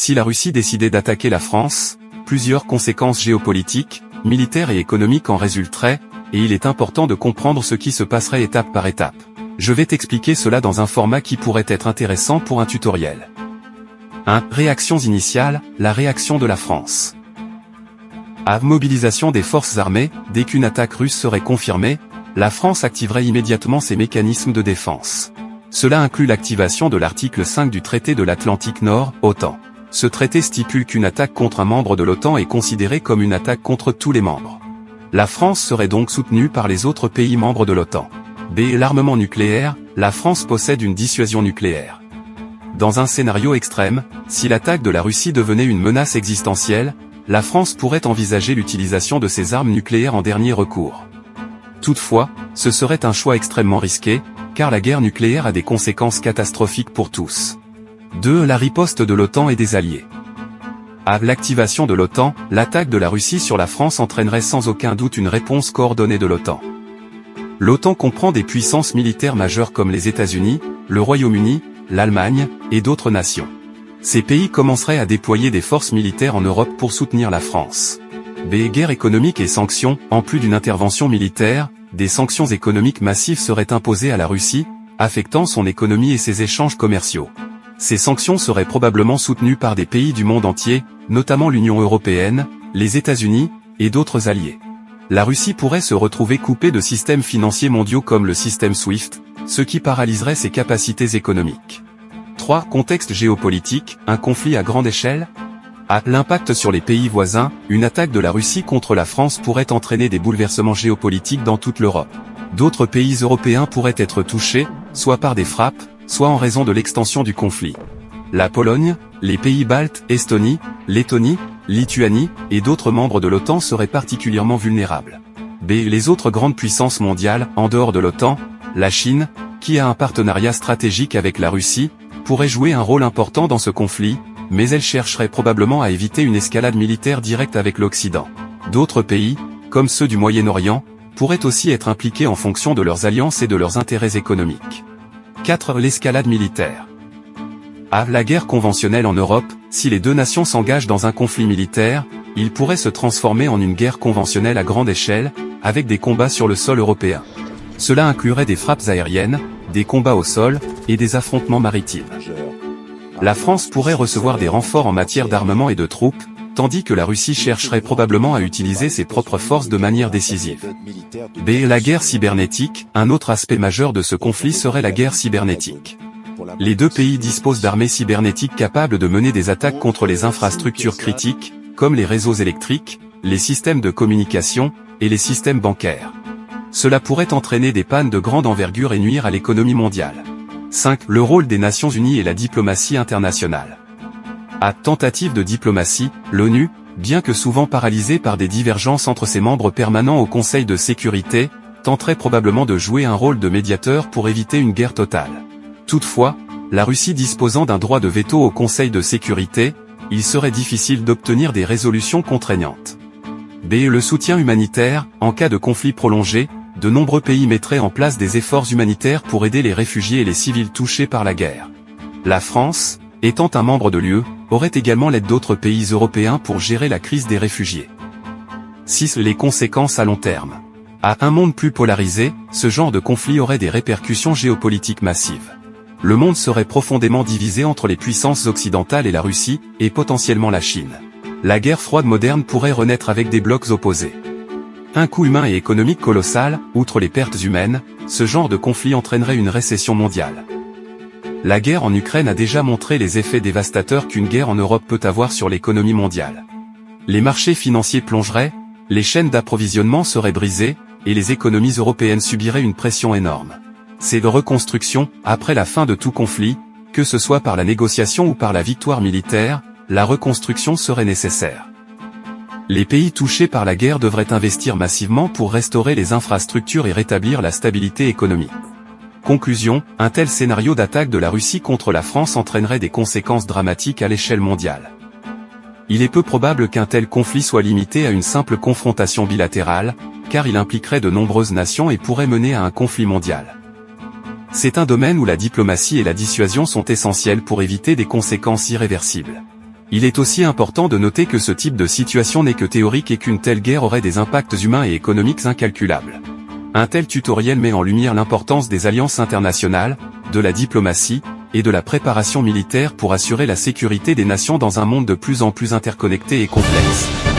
Si la Russie décidait d'attaquer la France, plusieurs conséquences géopolitiques, militaires et économiques en résulteraient, et il est important de comprendre ce qui se passerait étape par étape. Je vais t'expliquer cela dans un format qui pourrait être intéressant pour un tutoriel. 1. Réactions initiales, la réaction de la France. A. Mobilisation des forces armées, dès qu'une attaque russe serait confirmée, la France activerait immédiatement ses mécanismes de défense. Cela inclut l'activation de l'article 5 du traité de l'Atlantique Nord, OTAN. Ce traité stipule qu'une attaque contre un membre de l'OTAN est considérée comme une attaque contre tous les membres. La France serait donc soutenue par les autres pays membres de l'OTAN. B. L'armement nucléaire, la France possède une dissuasion nucléaire. Dans un scénario extrême, si l'attaque de la Russie devenait une menace existentielle, la France pourrait envisager l'utilisation de ses armes nucléaires en dernier recours. Toutefois, ce serait un choix extrêmement risqué, car la guerre nucléaire a des conséquences catastrophiques pour tous. 2. La riposte de l'OTAN et des alliés. A. L'activation de l'OTAN, l'attaque de la Russie sur la France entraînerait sans aucun doute une réponse coordonnée de l'OTAN. L'OTAN comprend des puissances militaires majeures comme les États-Unis, le Royaume-Uni, l'Allemagne, et d'autres nations. Ces pays commenceraient à déployer des forces militaires en Europe pour soutenir la France. B. Guerre économique et sanctions, en plus d'une intervention militaire, des sanctions économiques massives seraient imposées à la Russie, affectant son économie et ses échanges commerciaux. Ces sanctions seraient probablement soutenues par des pays du monde entier, notamment l'Union européenne, les États-Unis, et d'autres alliés. La Russie pourrait se retrouver coupée de systèmes financiers mondiaux comme le système SWIFT, ce qui paralyserait ses capacités économiques. 3. Contexte géopolitique, un conflit à grande échelle. A. L'impact sur les pays voisins, une attaque de la Russie contre la France pourrait entraîner des bouleversements géopolitiques dans toute l'Europe. D'autres pays européens pourraient être touchés, soit par des frappes, soit en raison de l'extension du conflit. La Pologne, les pays baltes, Estonie, Lettonie, Lituanie, et d'autres membres de l'OTAN seraient particulièrement vulnérables. B. Les autres grandes puissances mondiales, en dehors de l'OTAN, la Chine, qui a un partenariat stratégique avec la Russie, pourrait jouer un rôle important dans ce conflit, mais elle chercherait probablement à éviter une escalade militaire directe avec l'Occident. D'autres pays, comme ceux du Moyen-Orient, pourraient aussi être impliqués en fonction de leurs alliances et de leurs intérêts économiques. 4. L'escalade militaire. A. La guerre conventionnelle en Europe, si les deux nations s'engagent dans un conflit militaire, il pourrait se transformer en une guerre conventionnelle à grande échelle, avec des combats sur le sol européen. Cela inclurait des frappes aériennes, des combats au sol, et des affrontements maritimes. La France pourrait recevoir des renforts en matière d'armement et de troupes, tandis que la Russie chercherait probablement à utiliser ses propres forces de manière décisive. B. La guerre cybernétique, un autre aspect majeur de ce conflit serait la guerre cybernétique. Les deux pays disposent d'armées cybernétiques capables de mener des attaques contre les infrastructures critiques, comme les réseaux électriques, les systèmes de communication, et les systèmes bancaires. Cela pourrait entraîner des pannes de grande envergure et nuire à l'économie mondiale. 5. Le rôle des Nations Unies et la diplomatie internationale. A. Tentative de diplomatie, l'ONU, bien que souvent paralysée par des divergences entre ses membres permanents au Conseil de sécurité, tenterait probablement de jouer un rôle de médiateur pour éviter une guerre totale. Toutefois, la Russie disposant d'un droit de veto au Conseil de sécurité, il serait difficile d'obtenir des résolutions contraignantes. B. Le soutien humanitaire, en cas de conflit prolongé, de nombreux pays mettraient en place des efforts humanitaires pour aider les réfugiés et les civils touchés par la guerre. La France, étant un membre de l'UE, aurait également l'aide d'autres pays européens pour gérer la crise des réfugiés. 6. Les conséquences à long terme. À un monde plus polarisé, ce genre de conflit aurait des répercussions géopolitiques massives. Le monde serait profondément divisé entre les puissances occidentales et la Russie, et potentiellement la Chine. La guerre froide moderne pourrait renaître avec des blocs opposés. Un coût humain et économique colossal, outre les pertes humaines, ce genre de conflit entraînerait une récession mondiale. La guerre en Ukraine a déjà montré les effets dévastateurs qu'une guerre en Europe peut avoir sur l'économie mondiale. Les marchés financiers plongeraient, les chaînes d'approvisionnement seraient brisées, et les économies européennes subiraient une pression énorme. C'est de reconstruction, après la fin de tout conflit, que ce soit par la négociation ou par la victoire militaire, la reconstruction serait nécessaire. Les pays touchés par la guerre devraient investir massivement pour restaurer les infrastructures et rétablir la stabilité économique. Conclusion, un tel scénario d'attaque de la Russie contre la France entraînerait des conséquences dramatiques à l'échelle mondiale. Il est peu probable qu'un tel conflit soit limité à une simple confrontation bilatérale, car il impliquerait de nombreuses nations et pourrait mener à un conflit mondial. C'est un domaine où la diplomatie et la dissuasion sont essentielles pour éviter des conséquences irréversibles. Il est aussi important de noter que ce type de situation n'est que théorique et qu'une telle guerre aurait des impacts humains et économiques incalculables. Un tel tutoriel met en lumière l'importance des alliances internationales, de la diplomatie, et de la préparation militaire pour assurer la sécurité des nations dans un monde de plus en plus interconnecté et complexe.